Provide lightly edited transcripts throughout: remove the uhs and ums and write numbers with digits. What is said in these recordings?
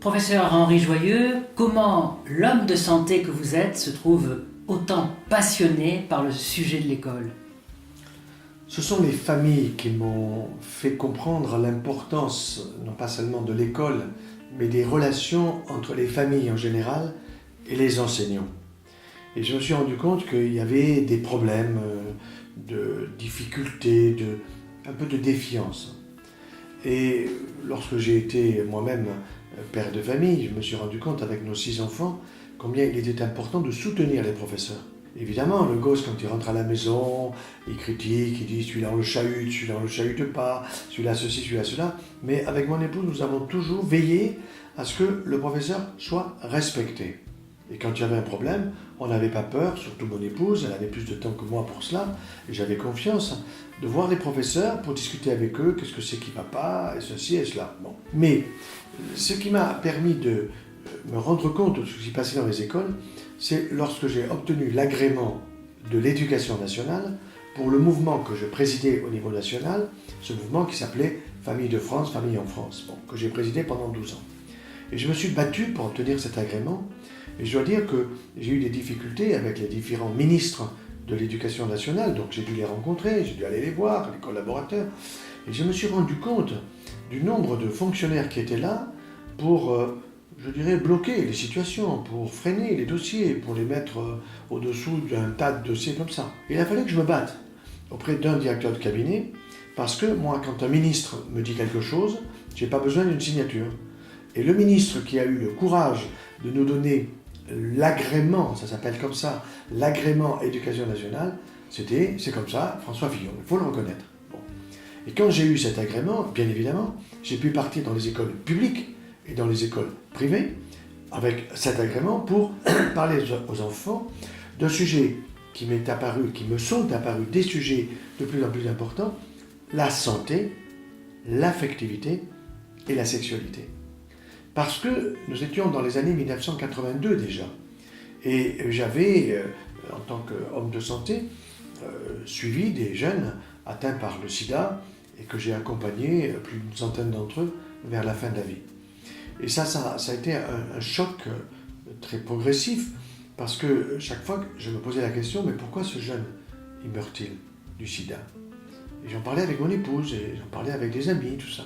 Professeur Henri Joyeux, comment l'homme de santé que vous êtes se trouve autant passionné par le sujet de l'école? Ce sont les familles qui m'ont fait comprendre l'importance, non pas seulement de l'école, mais des relations entre les familles en général et les enseignants. Et je me suis rendu compte qu'il y avait des problèmes, de difficultés, un peu de défiance. Et lorsque j'ai été moi-même père de famille, je me suis rendu compte avec nos 6 enfants combien il était important de soutenir les professeurs. Évidemment, le gosse, quand il rentre à la maison, il critique, il dit celui-là on le chahute, celui-là on le chahute pas, celui-là ceci, celui-là cela. Mais avec mon épouse, nous avons toujours veillé à ce que le professeur soit respecté. Et quand il y avait un problème, on n'avait pas peur, surtout mon épouse, elle avait plus de temps que moi pour cela, et j'avais confiance, de voir les professeurs pour discuter avec eux, qu'est-ce que c'est qui ne va pas, et ceci et cela. Bon. Mais ce qui m'a permis de me rendre compte de ce qui se passait dans les écoles, c'est lorsque j'ai obtenu l'agrément de l'éducation nationale pour le mouvement que je présidais au niveau national, ce mouvement qui s'appelait Famille de France, Famille en France, que j'ai présidé pendant 12 ans. Et je me suis battu pour obtenir cet agrément, et je dois dire que j'ai eu des difficultés avec les différents ministres de l'éducation nationale, donc j'ai dû les rencontrer, j'ai dû aller les voir, les collaborateurs, et je me suis rendu compte du nombre de fonctionnaires qui étaient là pour, je dirais, bloquer les situations, pour freiner les dossiers, pour les mettre au-dessous d'un tas de dossiers comme ça. Il a fallu que je me batte auprès d'un directeur de cabinet, parce que moi, quand un ministre me dit quelque chose, je n'ai pas besoin d'une signature. Et le ministre qui a eu le courage de nous donner l'agrément, ça s'appelle comme ça, l'agrément éducation nationale, c'est comme ça, François Fillon, il faut le reconnaître. Bon. Et quand j'ai eu cet agrément, bien évidemment, j'ai pu partir dans les écoles publiques et dans les écoles privées avec cet agrément pour parler aux enfants d'un sujet qui m'est apparu, qui me sont apparus des sujets de plus en plus importants, la santé, l'affectivité et la sexualité. Parce que nous étions dans les années 1982 déjà. Et j'avais, en tant qu'homme de santé, suivi des jeunes atteints par le sida et que j'ai accompagné plus d'une centaine d'entre eux vers la fin de la vie. Et ça a été un choc très progressif parce que chaque fois que je me posais la question, mais pourquoi ce jeune, il meurt-il du sida? Et j'en parlais avec mon épouse et j'en parlais avec des amis, tout ça.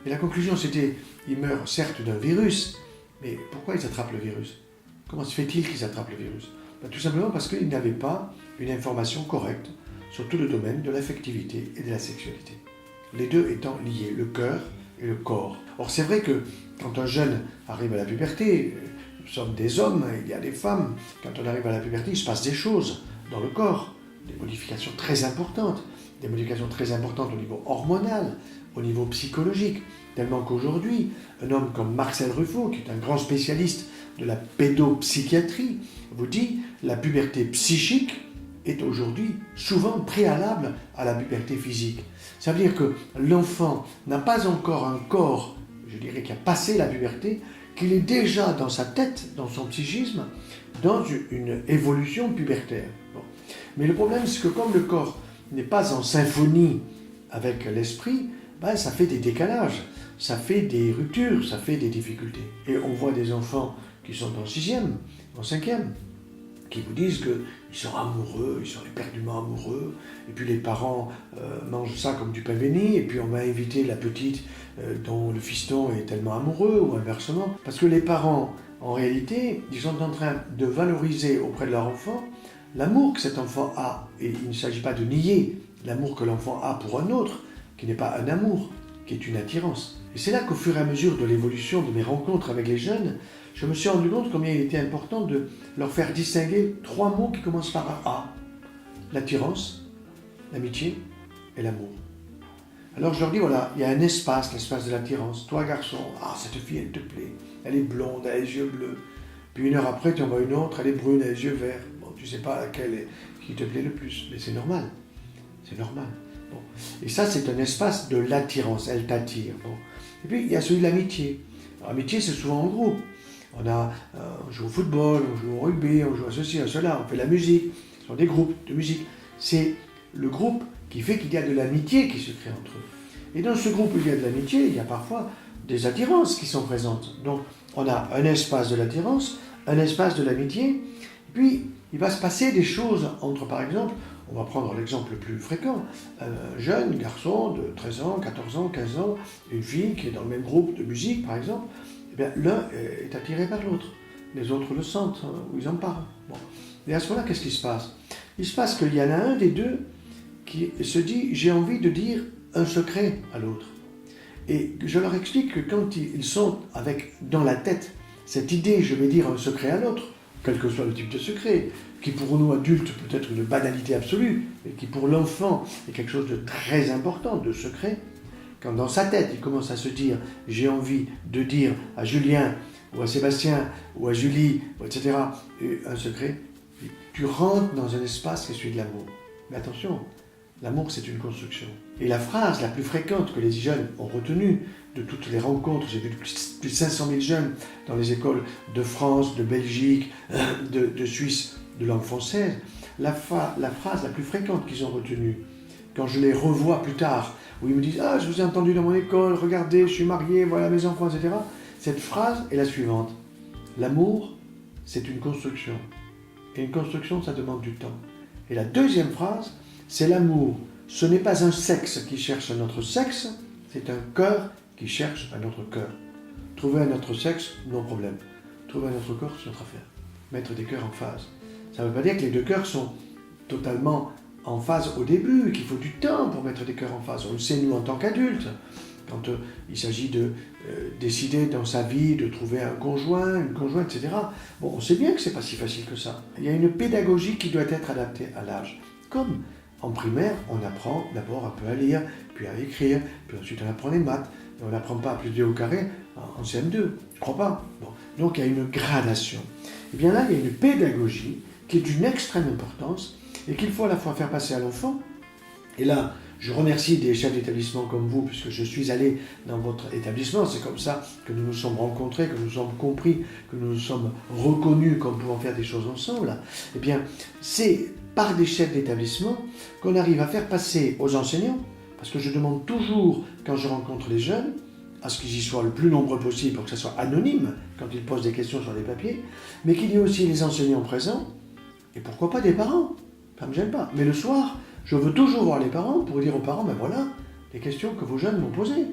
Et la conclusion, c'était, il meurt certes d'un virus, mais pourquoi ils attrapent le virus? Comment se fait-il qu'ils attrapent le virus? Tout simplement parce qu'ils n'avaient pas une information correcte sur tout le domaine de l'affectivité et de la sexualité. Les deux étant liés, le cœur et le corps. Or, c'est vrai que quand un jeune arrive à la puberté, nous sommes des hommes, il y a des femmes, quand on arrive à la puberté, il se passe des choses dans le corps, des modifications très importantes au niveau hormonal, au niveau psychologique, tellement qu'aujourd'hui, un homme comme Marcel Ruffo, qui est un grand spécialiste de la pédopsychiatrie, vous dit la puberté psychique est aujourd'hui souvent préalable à la puberté physique. Ça veut dire que l'enfant n'a pas encore un corps, je dirais, qui a passé la puberté, qu'il est déjà dans sa tête, dans son psychisme, dans une évolution pubertaire. Bon. Mais le problème, c'est que comme le corps n'est pas en symphonie avec l'esprit, ça fait des décalages, ça fait des ruptures, ça fait des difficultés. Et on voit des enfants qui sont en 6e, en 5e, qui vous disent qu'ils sont amoureux, ils sont éperdument amoureux, et puis les parents mangent ça comme du pain béni, et puis on va inviter la petite dont le fiston est tellement amoureux, ou inversement. Parce que les parents, en réalité, ils sont en train de valoriser auprès de leur enfant l'amour que cet enfant a. Et il ne s'agit pas de nier l'amour que l'enfant a pour un autre, qui n'est pas un amour, qui est une attirance. Et c'est là qu'au fur et à mesure de l'évolution de mes rencontres avec les jeunes, je me suis rendu compte combien il était important de leur faire distinguer 3 mots qui commencent par un A. L'attirance, l'amitié et l'amour. Alors je leur dis, voilà, il y a un espace, l'espace de l'attirance. Toi, garçon, cette fille, elle te plaît. Elle est blonde, elle a les yeux bleus. Puis 1 heure après, tu en vois une autre, elle est brune, elle a les yeux verts. Bon, tu ne sais pas laquelle qui te plaît le plus, mais c'est normal. C'est normal. Bon. Et ça, c'est un espace de l'attirance, elle t'attire. Bon. Et puis, il y a celui de l'amitié. L'amitié, c'est souvent en groupe. On joue au football, on joue au rugby, on joue à ceci, à cela, on fait de la musique. Ce sont des groupes de musique. C'est le groupe qui fait qu'il y a de l'amitié qui se crée entre eux. Et dans ce groupe où il y a de l'amitié, il y a parfois des attirances qui sont présentes. Donc, on a un espace de l'attirance, un espace de l'amitié, puis il va se passer des choses entre, par exemple, on va prendre l'exemple le plus fréquent, un jeune garçon de 13 ans, 14 ans, 15 ans, une fille qui est dans le même groupe de musique, par exemple, eh bien, l'un est attiré par l'autre. Les autres le sentent, ou ils en parlent. Bon. Et à ce moment-là, qu'est-ce qui se passe? Il se passe qu'il y en a un des deux qui se dit « j'ai envie de dire un secret à l'autre ». Et je leur explique que quand ils sont avec dans la tête cette idée « je vais dire un secret à l'autre », quel que soit le type de secret, qui pour nous adultes peut être une banalité absolue, mais qui pour l'enfant est quelque chose de très important, de secret, quand dans sa tête il commence à se dire « j'ai envie de dire à Julien ou à Sébastien ou à Julie, etc. un secret », tu rentres dans un espace qui est celui de l'amour. Mais attention, l'amour c'est une construction. Et la phrase la plus fréquente que les jeunes ont retenue de toutes les rencontres, j'ai vu plus de 500 000 jeunes dans les écoles de France, de Belgique, de Suisse, de langue française, la phrase la plus fréquente qu'ils ont retenue, quand je les revois plus tard, où ils me disent « Ah, je vous ai entendu dans mon école, regardez, je suis marié, voilà mes enfants, etc. » Cette phrase est la suivante. L'amour, c'est une construction. Et une construction, ça demande du temps. Et la deuxième phrase, c'est l'amour. Ce n'est pas un sexe qui cherche un autre sexe, c'est un cœur qui cherche un autre cœur. Trouver un autre sexe, non problème. Trouver un autre corps, c'est notre affaire. Mettre des cœurs en phase. Ça ne veut pas dire que les deux cœurs sont totalement en phase au début, qu'il faut du temps pour mettre des cœurs en phase. On le sait, nous, en tant qu'adultes. Quand il s'agit de décider dans sa vie de trouver un conjoint, une conjointe, etc. Bon, on sait bien que ce n'est pas si facile que ça. Il y a une pédagogie qui doit être adaptée à l'âge. Comme en primaire, on apprend d'abord un peu à lire, puis à écrire, puis ensuite on apprend les maths. On n'apprend pas plus 2 au carré en CM2, je ne crois pas. Bon. Donc il y a une gradation. Et bien là, il y a une pédagogie qui est d'une extrême importance et qu'il faut à la fois faire passer à l'enfant. Et là, je remercie des chefs d'établissement comme vous, puisque je suis allé dans votre établissement. C'est comme ça que nous nous sommes rencontrés, que nous nous sommes compris, que nous nous sommes reconnus comme pouvant faire des choses ensemble. Eh bien, c'est par des chefs d'établissement qu'on arrive à faire passer aux enseignants, parce que je demande toujours, quand je rencontre les jeunes, à ce qu'ils y soient le plus nombreux possible pour que ça soit anonyme quand ils posent des questions sur les papiers, mais qu'il y ait aussi les enseignants présents, et pourquoi pas des parents, ça ne me gêne pas. Mais le soir, je veux toujours voir les parents pour dire aux parents, ben voilà, les questions que vos jeunes m'ont posées.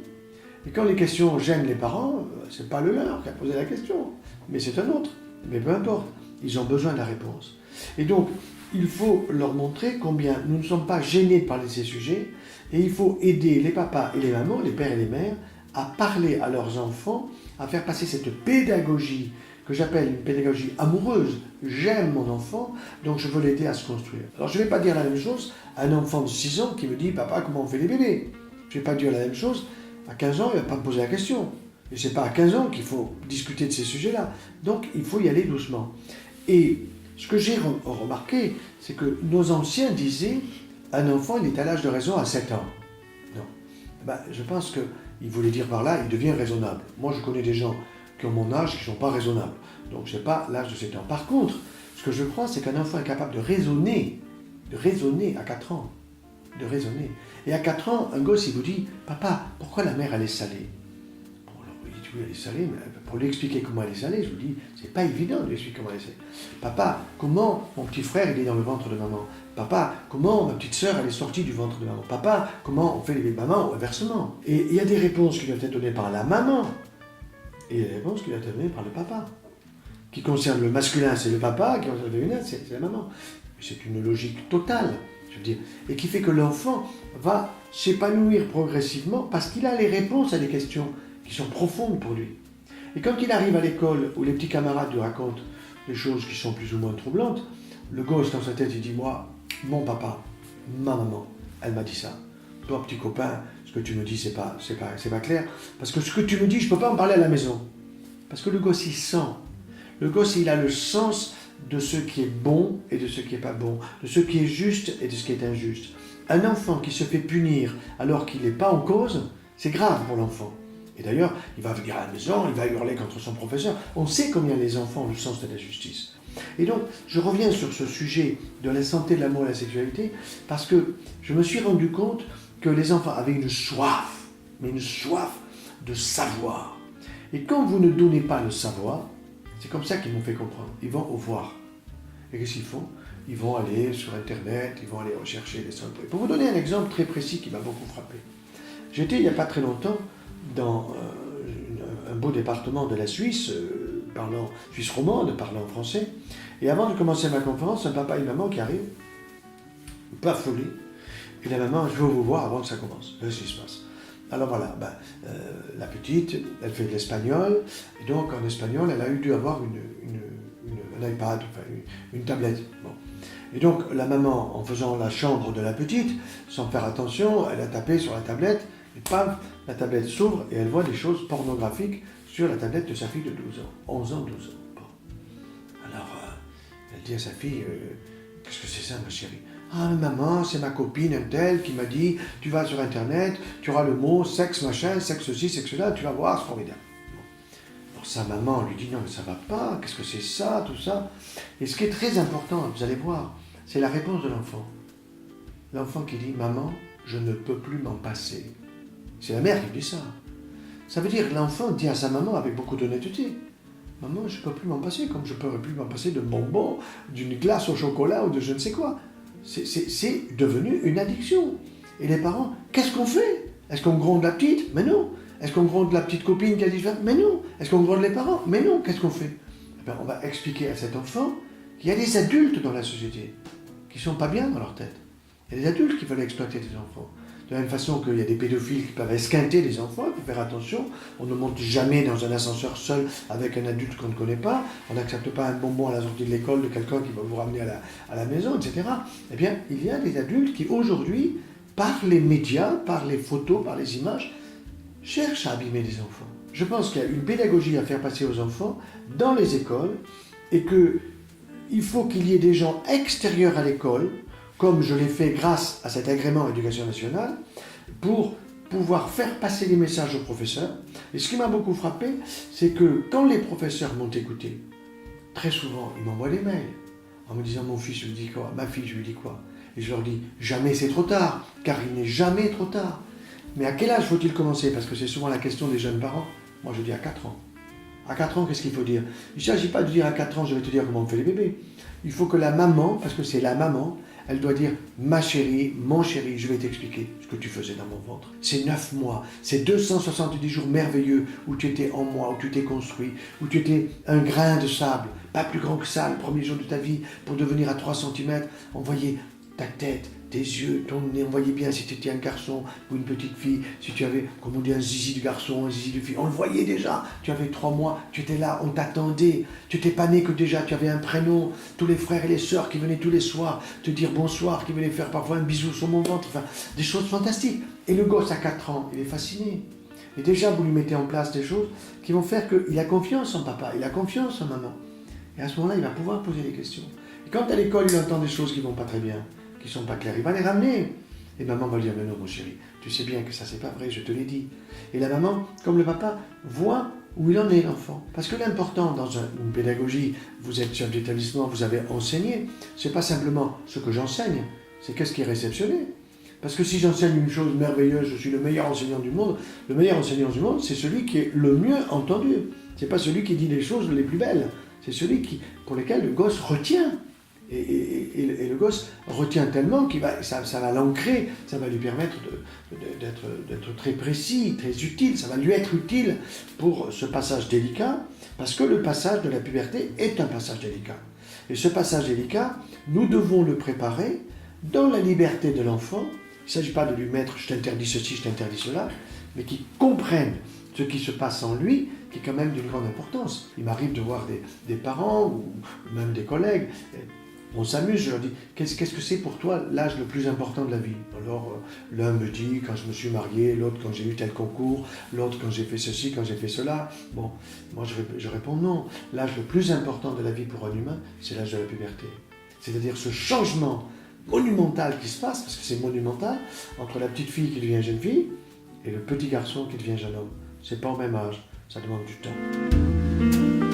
Et quand les questions gênent les parents, c'est pas le leur qui a posé la question, mais c'est un autre. Mais peu importe, ils ont besoin de la réponse. Et donc, il faut leur montrer combien nous ne sommes pas gênés de parler de ces sujets, et il faut aider les papas et les mamans, les pères et les mères, à parler à leurs enfants, à faire passer cette pédagogie que j'appelle une pédagogie amoureuse. J'aime mon enfant, donc je veux l'aider à se construire. Alors je ne vais pas dire la même chose à un enfant de 6 ans qui me dit « Papa, comment on fait des bébés ?» Je ne vais pas dire la même chose à 15 ans, il ne va pas me poser la question. Et ce n'est pas à 15 ans qu'il faut discuter de ces sujets-là. Donc il faut y aller doucement. Et ce que j'ai remarqué, c'est que nos anciens disaient « Un enfant, il est à l'âge de raison à 7 ans. » Non. Ben, je pense qu'il voulait dire par là, il devient raisonnable. Moi, je connais des gens qui ont mon âge qui ne sont pas raisonnables. Donc, ce n'est pas l'âge de 7 ans. Par contre, ce que je crois, c'est qu'un enfant est capable de raisonner à 4 ans. De raisonner. Et à 4 ans, un gosse, il vous dit « Papa, pourquoi la mer, elle est salée ?» Bon, alors, il dit « Oui, elle est salée, mais pour lui expliquer comment elle est salée, je vous dis, c'est pas évident de lui expliquer comment elle est salée. Papa, comment mon petit frère, il est dans le ventre de maman? Papa, comment ma petite sœur, elle est sortie du ventre de maman? Papa, comment on fait les mamans ou inversement? Et il y a des réponses qui doivent être données par la maman, et des réponses qui doivent être données par le papa. Qui concerne le masculin, c'est le papa, qui concerne le féminin, c'est la maman. C'est une logique totale, je veux dire, et qui fait que l'enfant va s'épanouir progressivement parce qu'il a les réponses à des questions qui sont profondes pour lui. Et quand il arrive à l'école où les petits camarades lui racontent des choses qui sont plus ou moins troublantes, le gosse dans sa tête, il dit « Moi, mon papa, ma maman, elle m'a dit ça. Toi, petit copain, ce que tu me dis, c'est pas clair. Parce que ce que tu me dis, je ne peux pas en parler à la maison. » Parce que le gosse, il sent. Le gosse, il a le sens de ce qui est bon et de ce qui n'est pas bon, de ce qui est juste et de ce qui est injuste. Un enfant qui se fait punir alors qu'il n'est pas en cause, c'est grave pour l'enfant. Et d'ailleurs, il va venir à la maison, il va hurler contre son professeur. On sait combien les enfants ont le sens de la justice. Et donc, je reviens sur ce sujet de la santé, de l'amour et de la sexualité, parce que je me suis rendu compte que les enfants avaient une soif, mais une soif de savoir. Et quand vous ne donnez pas le savoir, c'est comme ça qu'ils m'ont fait comprendre. Ils vont au voir. Et qu'est-ce qu'ils font? Ils vont aller sur Internet, ils vont aller rechercher des centres. Pour vous donner un exemple très précis qui m'a beaucoup frappé. J'étais il n'y a pas très longtemps dans un beau département de la Suisse, Suisse romande, parlant français. Et avant de commencer ma conférence, un papa et une maman qui arrivent, pas folie. Et la maman, je veux vous voir avant que ça commence. Qu'est-ce qui se passe? Alors voilà, la petite, elle fait de l'espagnol, et donc en espagnol, elle a eu dû avoir un iPad, enfin une tablette. Bon. Et donc la maman, en faisant la chambre de la petite, sans faire attention, elle a tapé sur la tablette, et paf, la tablette s'ouvre, et elle voit des choses pornographiques sur la tablette de sa fille de 12 ans, 11 ans, 12 ans. Bon. Alors, elle dit à sa fille, qu'est-ce que c'est ça, ma chérie? Ah, maman, c'est ma copine un telle qui m'a dit, tu vas sur Internet, tu auras le mot sexe machin, sexe ceci, sexe cela, tu vas voir, c'est formidable. Bon. Alors sa maman lui dit, non mais ça va pas, qu'est-ce que c'est ça, tout ça? Et ce qui est très important, vous allez voir, c'est la réponse de l'enfant. L'enfant qui dit, maman, je ne peux plus m'en passer. C'est la mère qui dit ça. Ça veut dire que l'enfant dit à sa maman avec beaucoup d'honnêteté, maman, je ne peux plus m'en passer, comme je ne pourrais plus m'en passer de bonbons, d'une glace au chocolat ou de je ne sais quoi. C'est devenu une addiction. Et les parents, qu'est-ce qu'on fait? Est-ce qu'on gronde la petite? Mais non. Est-ce qu'on gronde la petite copine qui a dit ça? Mais non. Est-ce qu'on gronde les parents? Mais non. Qu'est-ce qu'on fait? On va expliquer à cet enfant qu'il y a des adultes dans la société qui ne sont pas bien dans leur tête. Il y a des adultes qui veulent exploiter des enfants. De la même façon qu'il y a des pédophiles qui peuvent esquinter des enfants, il faut faire attention. On ne monte jamais dans un ascenseur seul avec un adulte qu'on ne connaît pas. On n'accepte pas un bonbon à la sortie de l'école de quelqu'un qui va vous ramener à la maison, etc. Eh bien, il y a des adultes qui, aujourd'hui, par les médias, par les photos, par les images, cherchent à abîmer les enfants. Je pense qu'il y a une pédagogie à faire passer aux enfants dans les écoles et qu'il faut qu'il y ait des gens extérieurs à l'école, comme je l'ai fait grâce à cet agrément Éducation nationale, pour pouvoir faire passer les messages aux professeurs. Et ce qui m'a beaucoup frappé, c'est que quand les professeurs m'ont écouté, très souvent, ils m'envoient des mails en me disant « Mon fils, je lui dis quoi? Ma fille, je lui dis quoi ?» Et je leur dis « Jamais c'est trop tard, car il n'est jamais trop tard. » Mais à quel âge faut-il commencer? Parce que c'est souvent la question des jeunes parents. Moi, je dis à 4 ans. À 4 ans, qu'est-ce qu'il faut dire? Il ne s'agit pas de dire à 4 ans, je vais te dire comment on fait les bébés. Il faut que la maman, parce que c'est la maman, elle doit dire « Ma chérie, mon chéri, je vais t'expliquer ce que tu faisais dans mon ventre. C'est 9 mois, c'est 270 jours merveilleux où tu étais en moi, où tu t'es construit, où tu étais un grain de sable, pas plus grand que ça, le premier jour de ta vie, pour devenir à 3 cm. On voyait ta tête, tes yeux, ton nez, on voyait bien si tu étais un garçon ou une petite fille, si tu avais, comme on dit, un zizi de garçon, un zizi de fille. On le voyait déjà, tu avais 3 mois, tu étais là, on t'attendait. Tu n'étais pas né que déjà, tu avais un prénom. Tous les frères et les sœurs qui venaient tous les soirs te dire bonsoir, qui venaient faire parfois un bisou sur mon ventre, enfin, des choses fantastiques. Et le gosse à 4 ans, il est fasciné. Et déjà, vous lui mettez en place des choses qui vont faire qu'il a confiance en papa, il a confiance en maman. Et à ce moment-là, il va pouvoir poser des questions. Et quand à l'école, il entend des choses qui ne vont pas très bien, qui ne sont pas claires, il va les ramener. Et maman va lui dire, mais non mon chéri, tu sais bien que ça c'est pas vrai, je te l'ai dit. Et la maman, comme le papa, voit où il en est l'enfant. Parce que l'important dans une pédagogie, vous êtes chef d'établissement, vous avez enseigné, c'est pas simplement ce que j'enseigne, c'est qu'est-ce qui est réceptionné. Parce que si j'enseigne une chose merveilleuse, je suis le meilleur enseignant du monde, le meilleur enseignant du monde, c'est celui qui est le mieux entendu. C'est pas celui qui dit les choses les plus belles, c'est celui pour lequel le gosse retient. Et le gosse retient tellement que ça va l'ancrer, ça va lui permettre d'être très précis, très utile, ça va lui être utile pour ce passage délicat, parce que le passage de la puberté est un passage délicat. Et ce passage délicat, nous devons le préparer dans la liberté de l'enfant. Il ne s'agit pas de lui mettre « je t'interdis ceci, je t'interdis cela », mais qu'il comprenne ce qui se passe en lui, qui est quand même d'une grande importance. Il m'arrive de voir des parents, ou même des collègues. On s'amuse, je leur dis, qu'est-ce que c'est pour toi l'âge le plus important de la vie? Alors, l'un me dit, quand je me suis marié, l'autre quand j'ai eu tel concours, l'autre quand j'ai fait ceci, quand j'ai fait cela. Bon, moi je réponds non. L'âge le plus important de la vie pour un humain, c'est l'âge de la puberté. C'est-à-dire ce changement monumental qui se passe, parce que c'est monumental, entre la petite fille qui devient jeune fille et le petit garçon qui devient jeune homme. C'est pas au même âge, ça demande du temps.